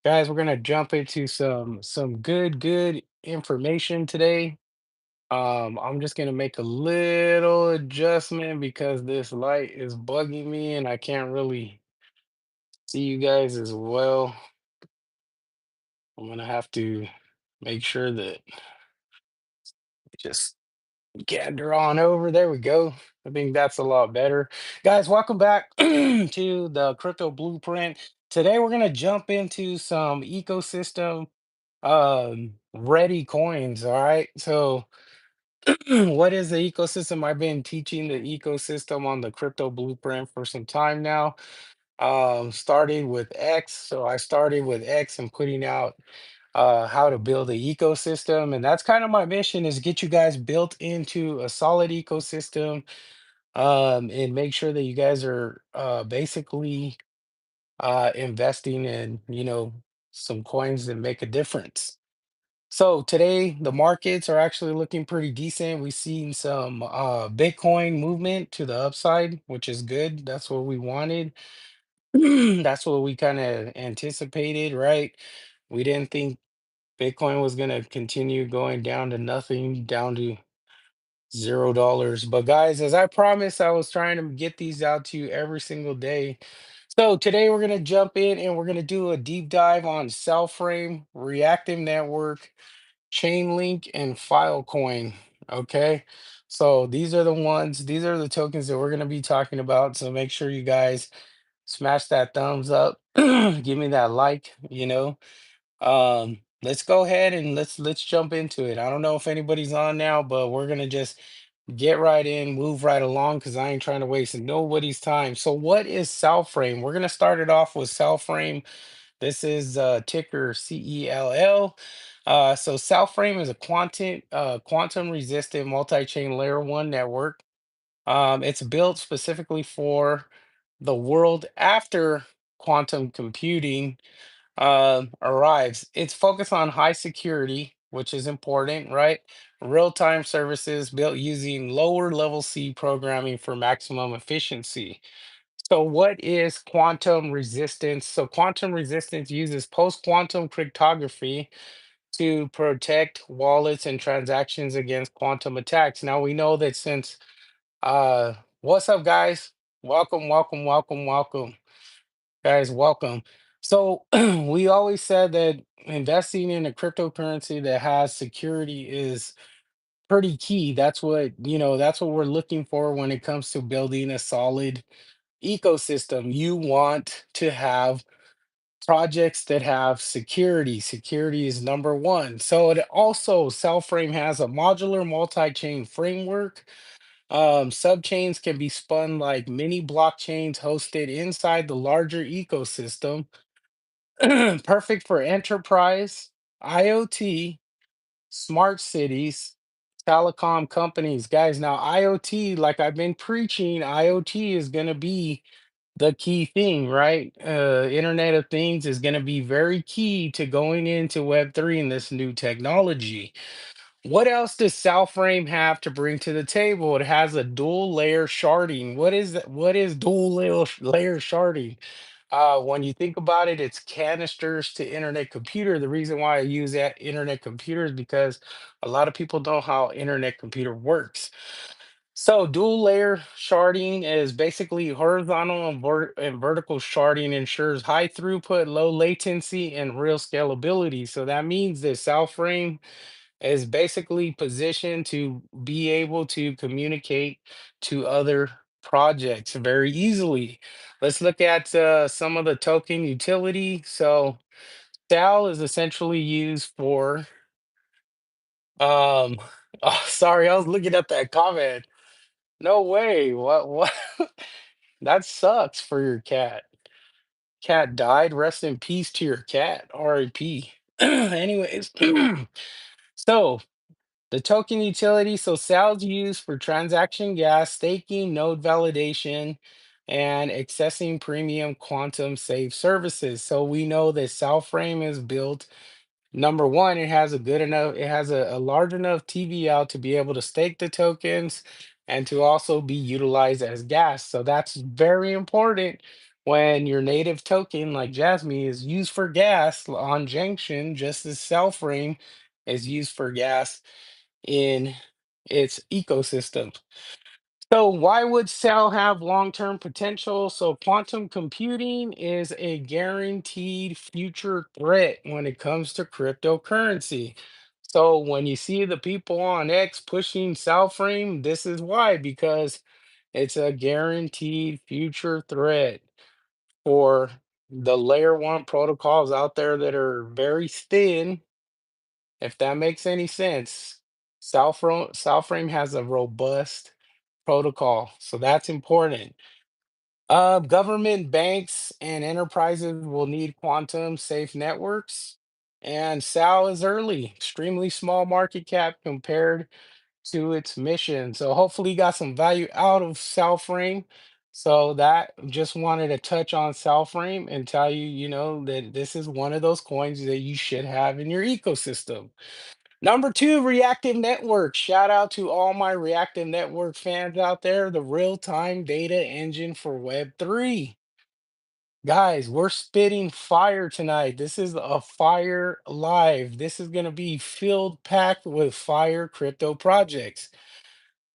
Guys, we're gonna jump into some good information today. I'm just gonna make a little adjustment because this light is bugging me and I can't really see you guys as well. I'm gonna have to make sure that just gander on over. There we go. I think that's a lot better. Guys, welcome back to the Crypto Blueprint. Today we're gonna jump into some ecosystem ready coins. All right. So what is the ecosystem? I've been teaching the ecosystem on the Crypto Blueprint for some time now. Starting with X. So I started with X and putting out how to build the ecosystem. And that's kind of my mission, is get you guys built into a solid ecosystem, and make sure that you guys are basically investing in, some coins that make a difference. So today the markets are actually looking pretty decent. We've seen some Bitcoin movement to the upside, which is good. That's what we wanted. That's what we kind of anticipated, right? We didn't think Bitcoin was going to continue going down to nothing, down to $0. But guys, as I promised, I was trying to get these out to you every single day. So today we're going to jump in and we're going to do a deep dive on Cellframe, Reactive Network, Chainlink, and Filecoin. Okay. So these are the tokens that we're going to be talking about. So make sure you guys smash that thumbs up, give me that like, let's go ahead and let's jump into it. I don't know if anybody's on now, but we're gonna just get right in, move right along because I ain't trying to waste nobody's time. So what is Cellframe? We're gonna start it off with Cellframe. This is ticker CELL. So Cellframe is a quantum resistant multi-chain layer one network. It's built specifically for the world after quantum computing arrives. It's focused on high security, which is important, right? Real-time services built using lower level C programming for maximum efficiency. So, what is quantum resistance? So, quantum resistance uses post-quantum cryptography to protect wallets and transactions against quantum attacks. Now, we know that since what's up, guys? Welcome. Guys, welcome. So we always said that investing in a cryptocurrency that has security is pretty key. That's what we're looking for when it comes to building a solid ecosystem. You want to have projects that have security. Security is number one. So it also, Cellframe has a modular multi-chain framework. Subchains can be spun like mini blockchains hosted inside the larger ecosystem. Perfect for enterprise, IoT, smart cities, telecom companies. Guys, now IoT, like I've been preaching, IoT is going to be the key thing, right? Internet of Things is going to be very key to going into Web3 and this new technology. What else does Cellframe have to bring to the table? It has a dual layer sharding. What is that? What is layer sharding? When you think about it, it's canisters to internet computer. The reason why I use that internet computer is because a lot of people know how internet computer works. So dual layer sharding is basically horizontal and vertical sharding ensures high throughput, low latency, and real scalability. So that means that Cellframe is basically positioned to be able to communicate to other projects very easily. Let's look at some of the token utility. So SAL is essentially used for oh, sorry, I was looking at that comment. No way. What that sucks for your cat. Cat died. Rest in peace to your cat. RIP. Anyways, so the token utility, so SAL's used for transaction gas, staking, node validation, and accessing premium quantum safe services. So we know that Cellframe is built. Number one, it has a large enough TVL to be able to stake the tokens and to also be utilized as gas. So that's very important when your native token like Jasmine is used for gas on Junction, just as Cellframe is used for gas in its ecosystem. So why would Cell have long-term potential? So quantum computing is a guaranteed future threat when it comes to cryptocurrency. So when you see the people on X pushing Cellframe, this is why, because it's a guaranteed future threat for the layer one protocols out there that are very thin, if that makes any sense. Cellframe has a robust protocol, so that's important. Government banks and enterprises will need quantum safe networks, and SAL is early, extremely small market cap compared to its mission. So hopefully you got some value out of Cellframe. So that just wanted to touch on Cellframe and tell you, that this is one of those coins that you should have in your ecosystem. Number two, Reactive Network. Shout out to all my Reactive Network fans out there, the real-time data engine for Web3. Guys, we're spitting fire tonight. This is a fire live. This is going to be filled packed with fire crypto projects.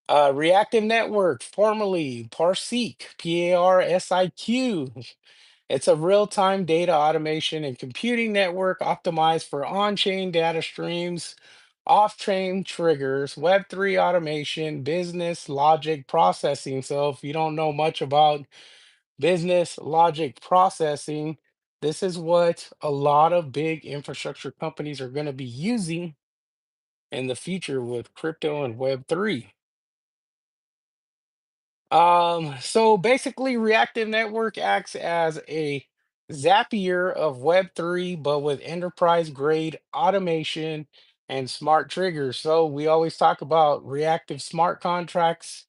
Reactive Network, formerly Parseq, Parsiq. It's a real-time data automation and computing network optimized for on-chain data streams, off-chain triggers, Web3 automation, business logic processing. So if you don't know much about business logic processing, this is what a lot of big infrastructure companies are going to be using in the future with crypto and Web3. So basically, Reactive Network acts as a Zapier of Web3, but with enterprise grade automation and smart triggers. So we always talk about reactive smart contracts.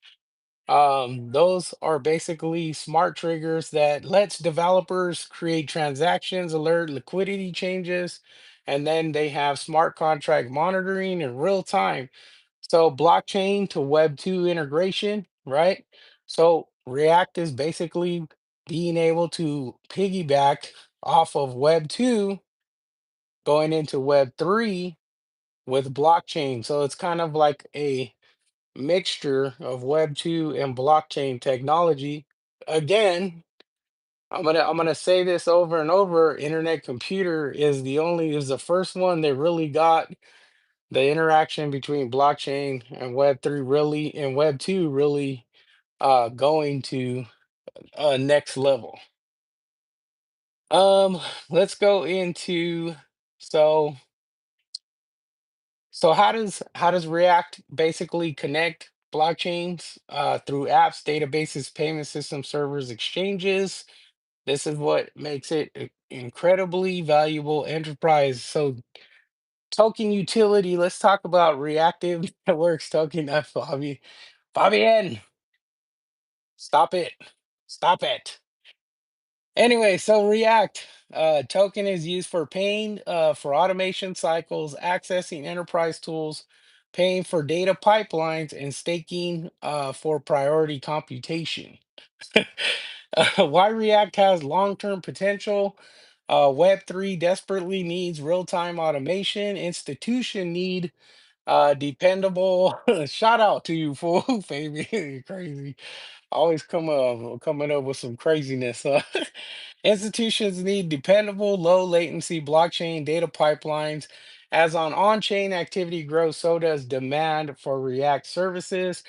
Those are basically smart triggers that lets developers create transactions, alert liquidity changes, and then they have smart contract monitoring in real time. So blockchain to Web 2 integration, right? So React is basically being able to piggyback off of Web 2 going into Web 3 with blockchain. So it's kind of like a mixture of Web 2 and blockchain technology. Again, I'm gonna say this over and over. Internet Computer is the first one that really got the interaction between blockchain and Web3 really and Web2 really going to next level. Um, let's go into so how does React basically connect blockchains through apps, databases, payment systems, servers, exchanges. This is what makes it incredibly valuable enterprise. So token utility. Let's talk about reactive networks token. Bobby. Fabian, stop it. Stop it. Anyway, so React token is used for paying for automation cycles, accessing enterprise tools, paying for data pipelines, and staking for priority computation. Why React has long-term potential. Web3 desperately needs real-time automation. Institution need dependable. Shout out to you, fool, baby. Crazy. Always coming up with some craziness. Institutions need dependable, low latency blockchain data pipelines. As on-chain activity grows, so does demand for React services.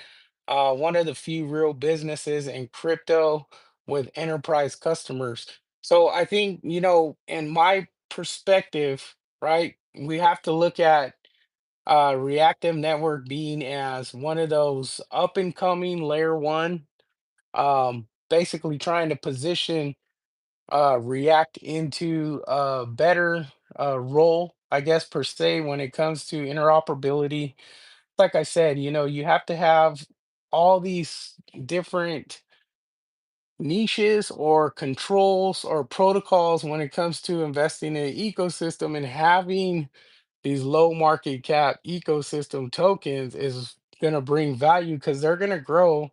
One of the few real businesses in crypto with enterprise customers. So I think, in my perspective, right, we have to look at reactive network being as one of those up and coming layer one, basically trying to position React into a better role, I guess, per se, when it comes to interoperability. Like I said, you have to have all these different niches or controls or protocols when it comes to investing in an ecosystem, and having these low market cap ecosystem tokens is going to bring value because they're going to grow.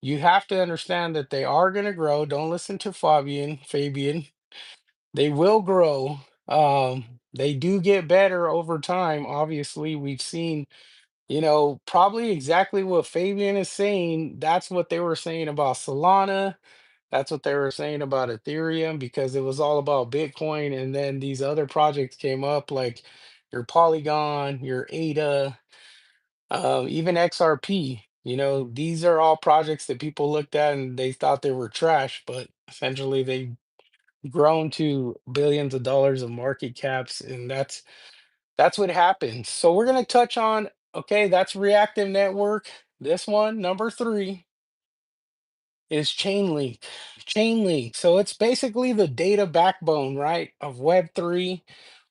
you have to understand that they are going to grow. Don't listen to Fabian. They will grow. They do get better over time. Obviously, we've seen, probably exactly what Fabian is saying. That's what they were saying about Solana. That's what they were saying about Ethereum because it was all about Bitcoin. And then these other projects came up like your Polygon, your ADA, even XRP. These are all projects that people looked at and they thought they were trash, but essentially they grown to billions of dollars of market caps, and that's what happens. So we're gonna touch on, okay, that's reactive network. This one, number three, is Chainlink. Chainlink. So it's basically the data backbone, right, of Web3.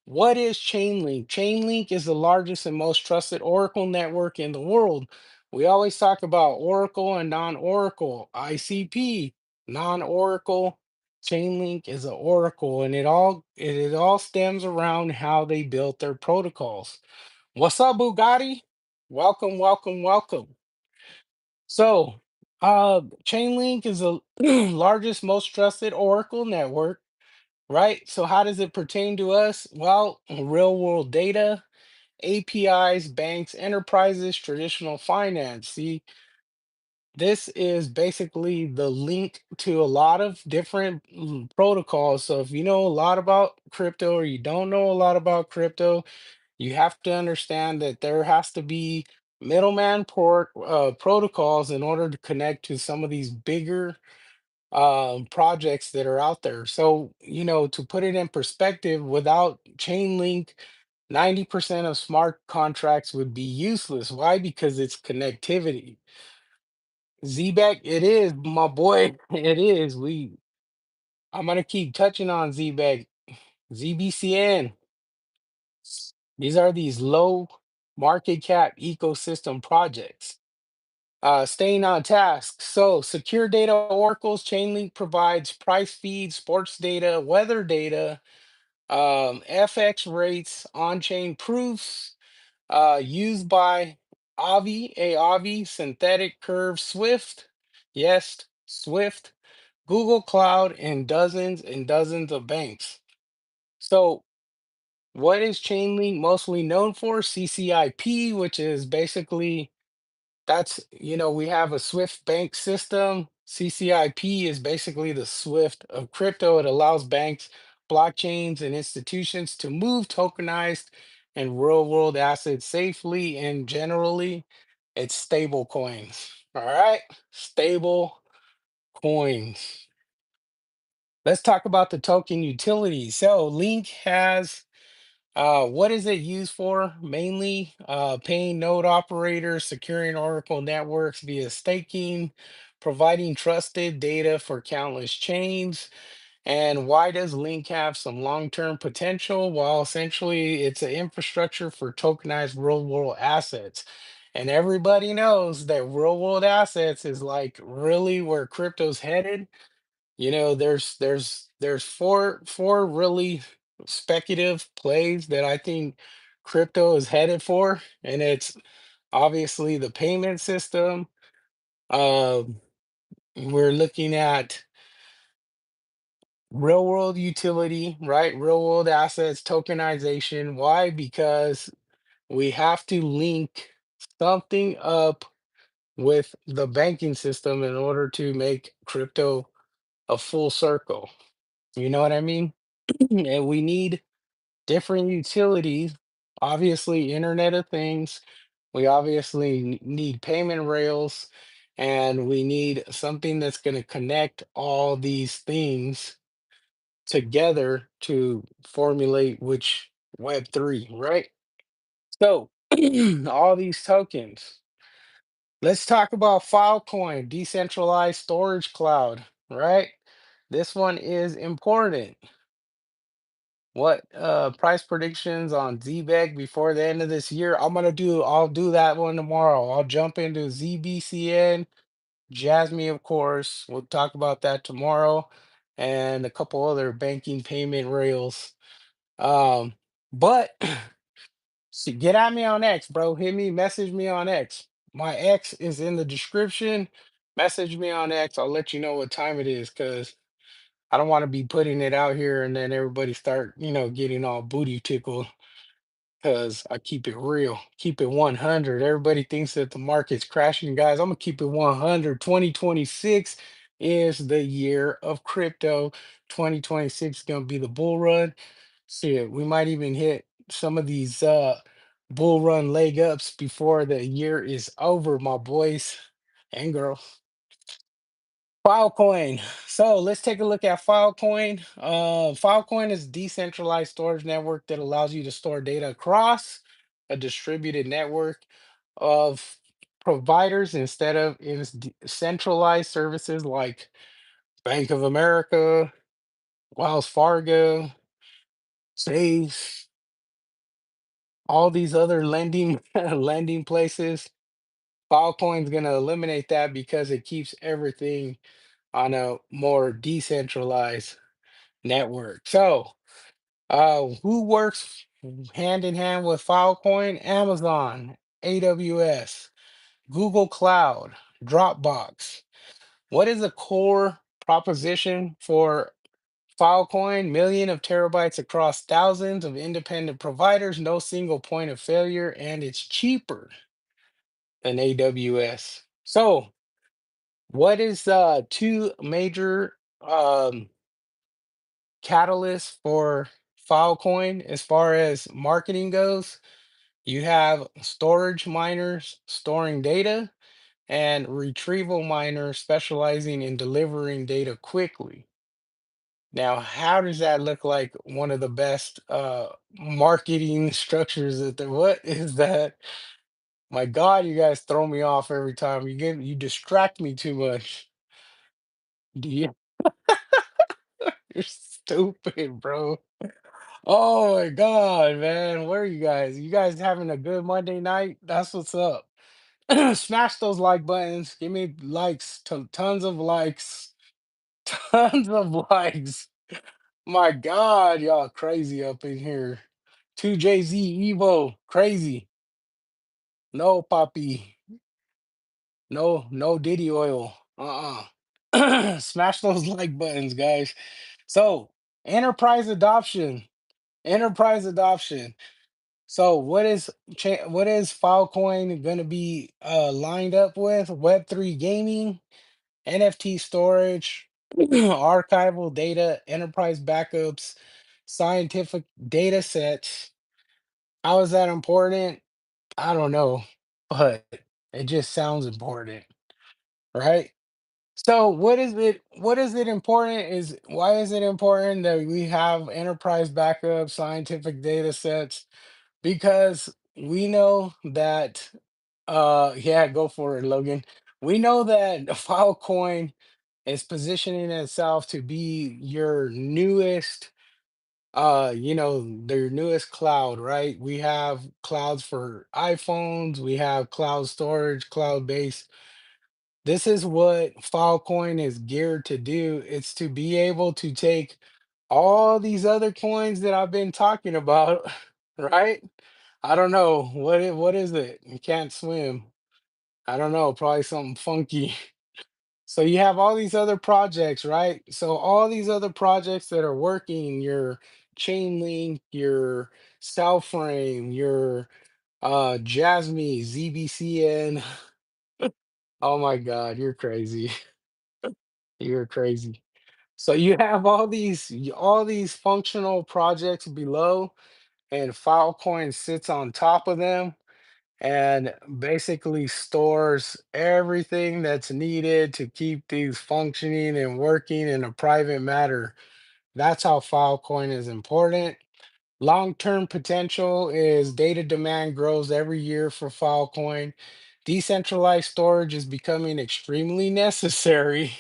What is Chainlink? Chainlink is the largest and most trusted Oracle network in the world. We always talk about Oracle and non-Oracle, ICP, non-Oracle. Chainlink is an Oracle, and it all stems around how they built their protocols. What's up, Bugatti? Welcome, welcome, welcome. So, Chainlink is the largest, most trusted Oracle network, right? So, how does it pertain to us? Well, real world data, APIs, banks, enterprises, traditional finance. See, this is basically the link to a lot of different protocols. So, if you know a lot about crypto or you don't know a lot about crypto, you have to understand that there has to be middleman protocols in order to connect to some of these bigger projects that are out there. So, to put it in perspective, without Chainlink, 90% of smart contracts would be useless. Why? Because it's connectivity. ZBEC, it is, my boy. It is. I'm gonna keep touching on ZBEC. ZBCN. These are these low market cap ecosystem projects. Staying on task. So, secure data oracles, Chainlink provides price feeds, sports data, weather data, FX rates, on chain proofs, used by Avi, Synthetic Curve, Swift, yes, Swift, Google Cloud, and dozens of banks. So, what is Chainlink mostly known for? CCIP, which is basically we have a Swift bank system. CCIP is basically the Swift of crypto. It allows banks, blockchains, and institutions to move tokenized and real world assets safely and generally. It's stable coins. All right. Stable coins. Let's talk about the token utility. So Link has what is it used for? Mainly paying node operators, securing Oracle networks via staking, providing trusted data for countless chains. And why does Link have some long-term potential? Well, essentially, it's an infrastructure for tokenized real-world assets. And everybody knows that real-world assets is like really where crypto's headed. There's four really speculative plays that I think crypto is headed for, and it's obviously the payment system. Um, we're looking at real world utility, right? Real world assets, tokenization. Why? Because we have to link something up with the banking system in order to make crypto a full circle. You know what I mean? And we need different utilities. Obviously, Internet of Things. We obviously need payment rails, and we need something that's going to connect all these things together to formulate which Web3, right? So, all these tokens. Let's talk about Filecoin, decentralized storage cloud, right? This one is important. What price predictions on ZBEC before the end of this year? I'll do that one tomorrow. I'll jump into ZBCN, Jasmine, of course. We'll talk about that tomorrow, and a couple other banking payment rails. But get at me on X, bro. Hit me, message me on X. My X is in the description. Message me on X. I'll let you know what time it is because I don't want to be putting it out here and then everybody start, getting all booty tickled because I keep it real, keep it 100. Everybody thinks that the market's crashing, guys. I'm gonna keep it 100. 2026 is the year of crypto. 2026 is gonna be the bull run. Shit, we might even hit some of these bull run leg ups before the year is over, my boys and girls. Filecoin. So let's take a look at Filecoin. Filecoin is a decentralized storage network that allows you to store data across a distributed network of providers instead of centralized services like Bank of America, Wells Fargo, Chase, all these other lending lending places. Filecoin is going to eliminate that because it keeps everything on a more decentralized network. So, who works hand in hand with Filecoin? Amazon, AWS, Google Cloud, Dropbox. What is the core proposition for Filecoin? Million of terabytes across thousands of independent providers, no single point of failure, and it's cheaper than AWS. So, what is two major catalyst for Filecoin as far as marketing goes? You have storage miners storing data and retrieval miners specializing in delivering data quickly. Now, how does that look like one of the best marketing structures that there? What is that? My God, you guys throw me off every time. You distract me too much. Do you? You're stupid, bro. Oh my God, man. Where are you guys? You guys having a good Monday night? That's what's up. Smash those like buttons. Give me likes, tons of likes, tons of likes. My God, y'all crazy up in here. 2JZ Evo, crazy. No, Poppy. No, no Diddy oil. Smash those like buttons, guys. So, enterprise adoption. Enterprise adoption. So what is Filecoin going to be lined up with? Web3 gaming, NFT storage, archival data, enterprise backups, scientific data sets. How is that important? I don't know, but it just sounds important, right? So what is it important is why is it important that we have enterprise backup, scientific data sets? Because we know that yeah, go for it, Logan. We know that Filecoin is positioning itself to be your newest their newest cloud, right? We have clouds for iPhones, we have cloud storage, cloud based. This is what Filecoin is geared to do. It's to be able to take all these other coins that I've been talking about, right? I don't know. What is it? You can't swim. I don't know, probably something funky. So you have all these other projects, right? So all these other projects that are working, your Chainlink, your Cellframe, your Jasmy, ZBCN. Oh my God, you're crazy. You're crazy. So you have all these functional projects below, and Filecoin sits on top of them and basically stores everything that's needed to keep these functioning and working in a private matter. That's how Filecoin is important. Long-term potential is data demand grows every year for Filecoin. Decentralized storage is becoming extremely necessary.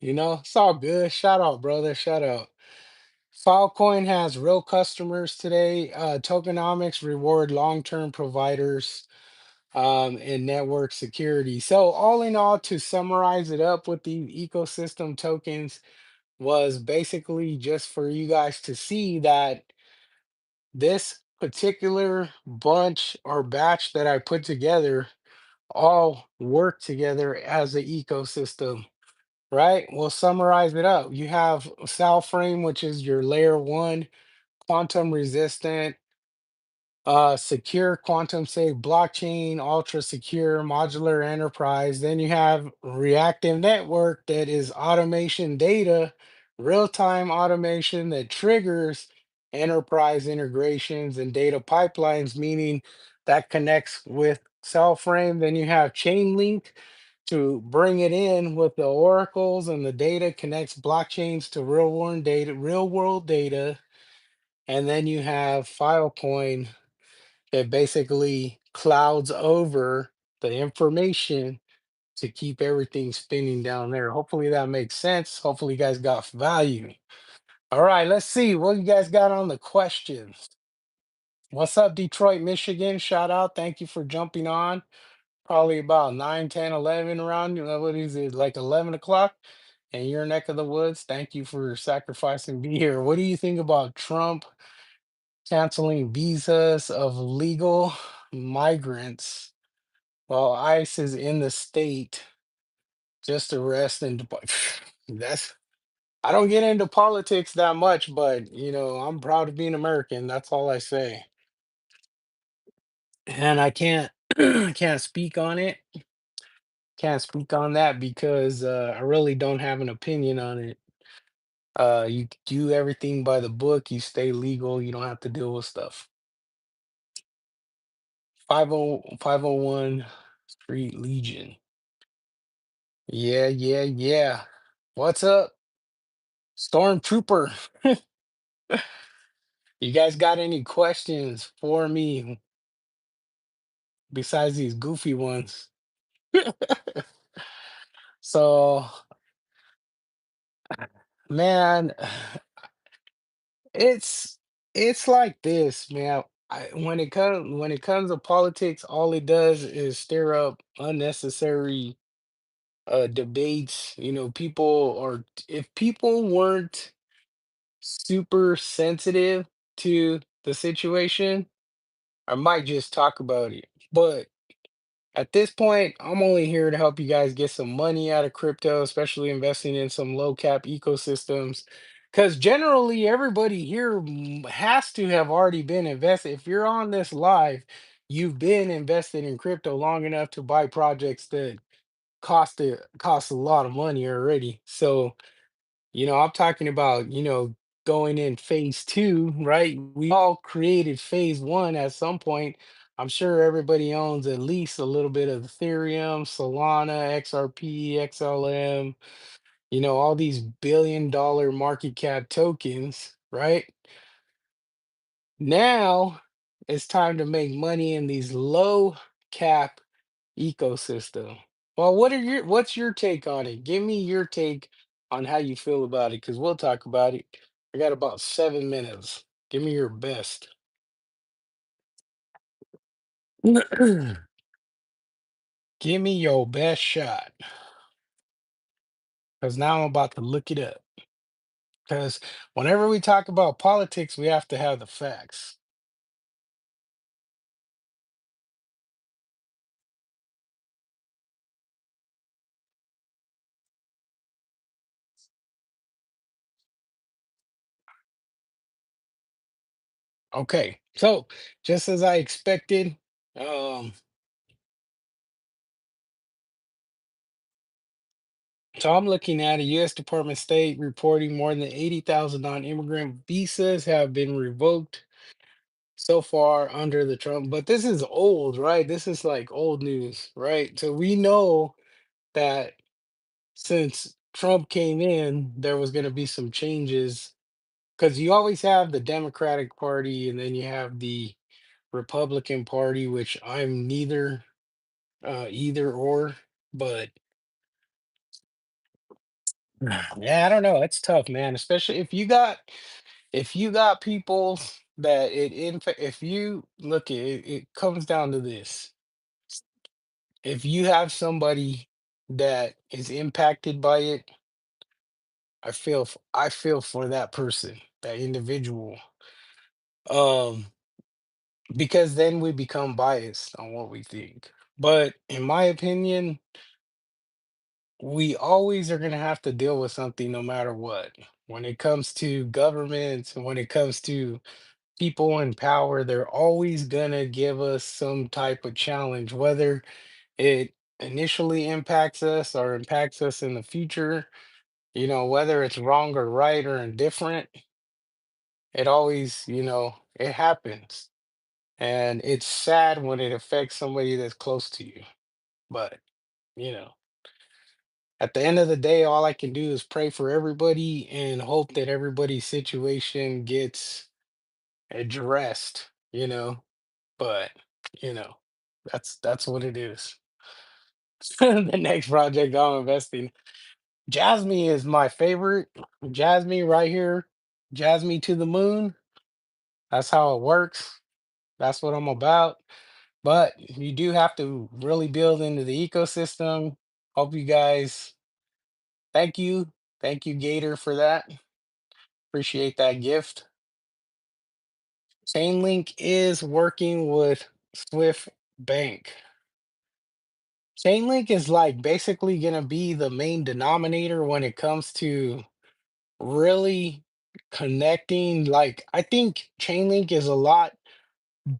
It's all good. Shout out, brother. Shout out. Filecoin has real customers today. Tokenomics reward long-term providers and network security. So, all in all, to summarize it up with the ecosystem tokens, was basically just for you guys to see that this particular bunch or batch that I put together all work together as an ecosystem, right? We'll summarize it up. You have cell frame, which is your layer one, quantum resistant, secure quantum safe blockchain, ultra secure modular enterprise. Then you have reactive network, that is automation data, real-time automation that triggers enterprise integrations and data pipelines, meaning that connects with cell frame. Then you have chain link to bring it in with the oracles, and the data connects blockchains to real world data. And then you have Filecoin, it basically clouds over the information to keep everything spinning down there. Hopefully that makes sense. Hopefully you guys got value. All right, let's see what you guys got on the questions. What's up, Detroit, Michigan? Shout out. Thank you for jumping on. Probably about 9, 10, 11 around. You know, what is it, like 11 o'clock in your neck of the woods? Thank you for sacrificing be here. What do you think about Trump canceling visas of legal migrants while ICE is in the state just arrest and that's I don't get into politics that much, but I'm proud of being American. That's all I say. And I can't can't speak on it. Can't speak on that because I really don't have an opinion on it. You do everything by the book, you stay legal, you don't have to deal with stuff. 501 Street Legion. Yeah, yeah, yeah. What's up, Stormtrooper? You guys got any questions for me besides these goofy ones? So, man, it's it's like this, man. When it comes to politics, all it does is stir up unnecessary debates. People are if people weren't super sensitive to the situation, I might just talk about it. But at this point, I'm only here to help you guys get some money out of crypto, especially investing in some low cap ecosystems. Because generally, everybody here has to have already been invested. If you're on this live, you've been invested in crypto long enough to buy projects that cost a lot of money already. So I'm talking about, going in phase two, right? We all created phase one at some point. I'm sure everybody owns at least a little bit of Ethereum, Solana, XRP, XLM, all these billion-dollar market cap tokens, right? Now it's time to make money in these low cap ecosystem. Well, what's your take on it? Give me your take on how you feel about it, because we'll talk about it. I got about 7 minutes. Give me your best. Give me your best shot, because now I'm about to look it up. Because whenever we talk about politics, we have to have the facts. Okay, so just as I expected, um, so I'm looking at a U.S. Department of State reporting more than 80,000 non-immigrant visas have been revoked so far under the Trump. But this is old, right? This is like old news, right? So we know that since Trump came in, there was going to be some changes, because you always have the Democratic Party and then you have the Republican Party, which I'm neither, either or. But yeah, I don't know. It's tough, man. Especially if you got people that if you look at it, it comes down to this. If you have somebody that is impacted by it, I feel for that person, that individual. Um, because then we become biased on what we think. But in my opinion, we always are going to have to deal with something no matter what. When it comes to governments and when it comes to people in power, they're always going to give us some type of challenge, whether it initially impacts us or impacts us in the future, whether it's wrong or right or indifferent, it always, it happens. And it's sad when it affects somebody that's close to you. But, you know, at the end of the day, all I can do is pray for everybody and hope that everybody's situation gets addressed, but, you know, that's what it is. The next project I'm investing. Jasmine is my favorite. Jasmine right here. Jasmine to the moon. That's how it works. That's what I'm about. But you do have to really build into the ecosystem. Hope you guys, thank you. Thank you, Gator, for that. Appreciate that gift. Chainlink is working with Swift Bank. Chainlink is like basically going to be the main denominator when it comes to really connecting. Like, I think Chainlink is a lot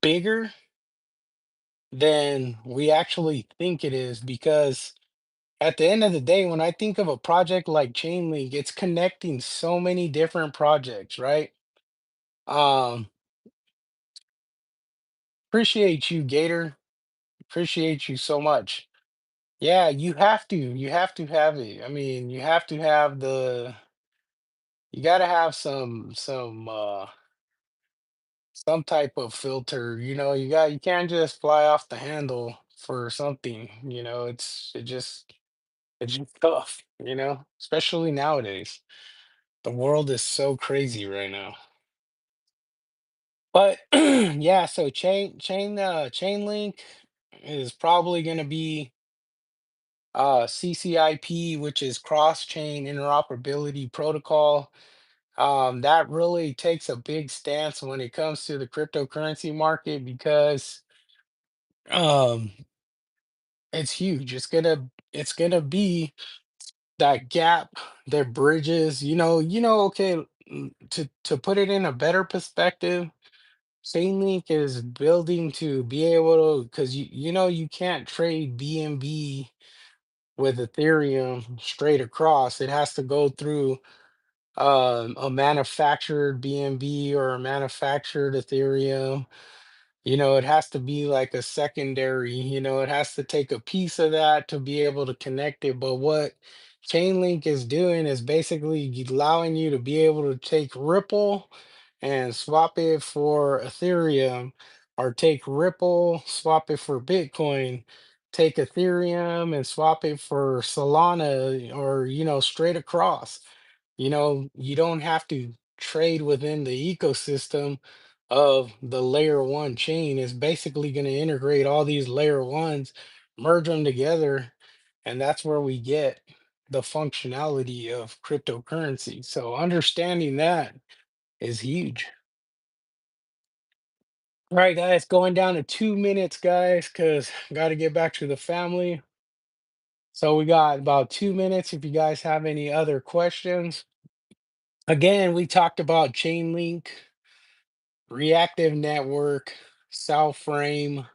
bigger than we actually think it is because at the end of the day, when I think of a project like Chainlink, it's connecting so many different projects, right? Um, appreciate you, Gator. Appreciate you so much. Yeah, you have to. You have to have it. I mean, you have to have you got to have some type of filter, you can't just fly off the handle for something, it's just tough, especially nowadays. The world is so crazy right now. But yeah, so chain link is probably going to be CCIP, which is cross chain interoperability protocol. That really takes a big stance when it comes to the cryptocurrency market because um it's huge. It's gonna be that gap that bridges, okay, to put it in a better perspective, Chainlink is building to be able to, because you can't trade BNB with Ethereum straight across. It has to go through a manufactured BNB or a manufactured Ethereum. It has to be like a secondary, it has to take a piece of that to be able to connect it. But what Chainlink is doing is basically allowing you to be able to take Ripple and swap it for Ethereum, or take Ripple, swap it for Bitcoin, take Ethereum and swap it for Solana, or, straight across. You don't have to trade within the ecosystem of the layer one chain. Is basically going to integrate all these layer ones, merge them together, and that's where we get the functionality of cryptocurrency. So understanding that is huge. All right, guys, going down to 2 minutes, guys, because got to get back to the family. So we got about 2 minutes if you guys have any other questions. Again, we talked about Chainlink, Reactive Network, Frame,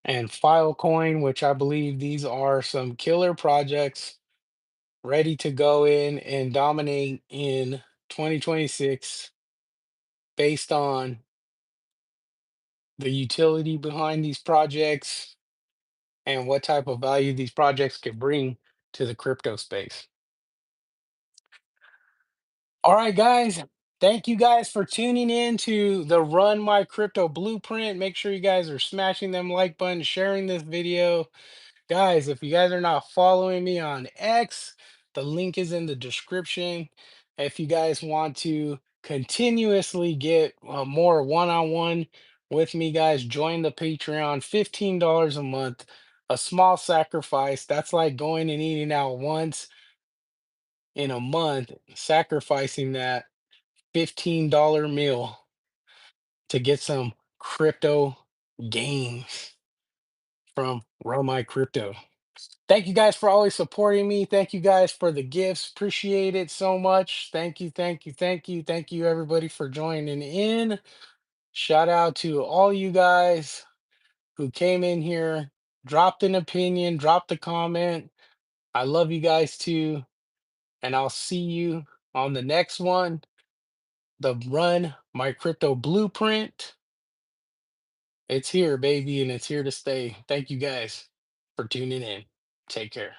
and Filecoin, which I believe these are some killer projects ready to go in and dominate in 2026 based on the utility behind these projects and what type of value these projects could bring to the crypto space. All right, guys. Thank you guys for tuning in to the Run My Crypto Blueprint. Make sure you guys are smashing them like button, sharing this video. Guys, if you guys are not following me on X, the link is in the description. If you guys want to continuously get more one-on-one with me, guys, join the Patreon. $15 a month, a small sacrifice. That's like going and eating out once in a month, sacrificing that $15 meal to get some crypto gains. from Run My Crypto. Thank you guys for always supporting me. Thank you guys for the gifts. Appreciate it so much. Thank you, thank you, thank you. Thank you, everybody, for joining in. Shout out to all you guys who came in here, dropped an opinion, dropped a comment. I love you guys too. And I'll see you on the next one, the Run My Crypto Blueprint. It's here, baby, and it's here to stay. Thank you guys for tuning in. Take care.